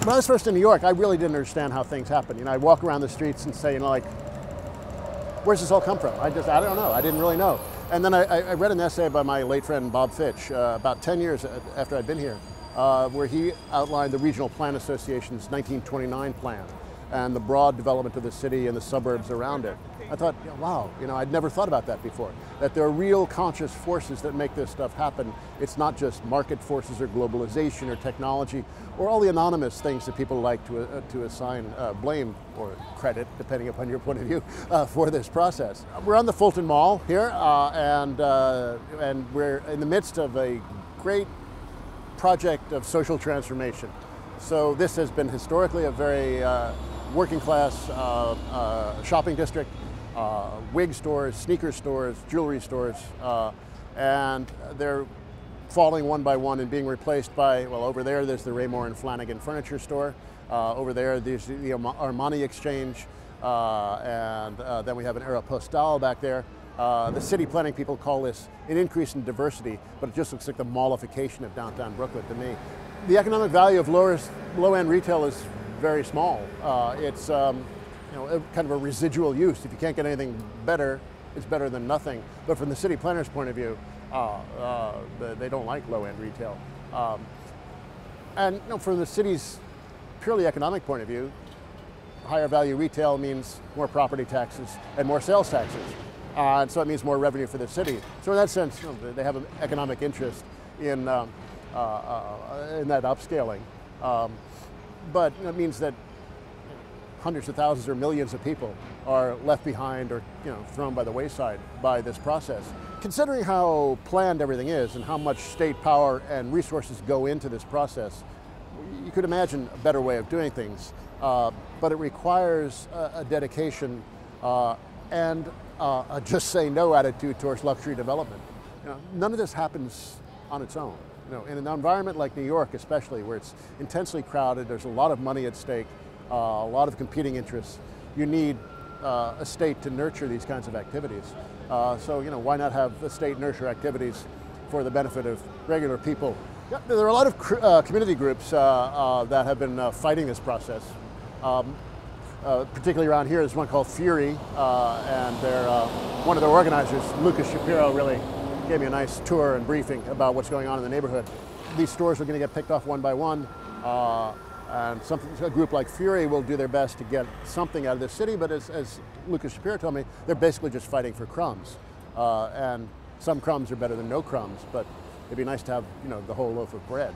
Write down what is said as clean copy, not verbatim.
When I was first in New York, I really didn't understand how things happen. You know, I'd walk around the streets and say, you know, like, where's this all come from? I don't know. I didn't really know. And then I read an essay by my late friend Bob Fitch about 10 years after I'd been here, where he outlined the Regional Plan Association's 1929 plan and the broad development of the city and the suburbs around it. I thought, wow, you know, I'd never thought about that before, that there are real conscious forces that make this stuff happen. It's not just market forces or globalization or technology or all the anonymous things that people like to assign blame or credit, depending upon your point of view, for this process. We're on the Fulton Mall here, and we're in the midst of a great project of social transformation. So this has been historically a very working class shopping district. Wig stores, sneaker stores, jewelry stores, and they're falling one by one and being replaced by, well, over there's the Raymore and Flanagan furniture store. Over there's the Armani Exchange, and then we have an Aeropostale back there. The city planning people call this an increase in diversity, but it just looks like the mallification of downtown Brooklyn to me. The economic value of low-end retail is very small. It's you know, kind of a residual use. If you can't get anything better, it's better than nothing. But from the city planner's point of view, they don't like low-end retail. And you know, from the city's purely economic point of view, higher value retail means more property taxes and more sales taxes. And so it means more revenue for the city. So in that sense, you know, they have an economic interest in that upscaling. But it means that hundreds of thousands or millions of people are left behind or, you know, thrown by the wayside by this process. Considering how planned everything is and how much state power and resources go into this process, you could imagine a better way of doing things, but it requires a dedication and a just say no attitude towards luxury development. You know, none of this happens on its own. You know, in an environment like New York especially, where it's intensely crowded, there's a lot of money at stake, a lot of competing interests, you need a state to nurture these kinds of activities. So, you know, why not have the state nurture activities for the benefit of regular people? Yeah, there are a lot of community groups that have been fighting this process. Particularly around here, there's one called Fury, and one of their organizers, Lucas Shapiro, really gave me a nice tour and briefing about what's going on in the neighborhood. These stores are going to get picked off one by one, and a group like Fury will do their best to get something out of this city, but as Lucas Shapiro told me, they're basically just fighting for crumbs. And some crumbs are better than no crumbs, but it'd be nice to have, you know, the whole loaf of bread.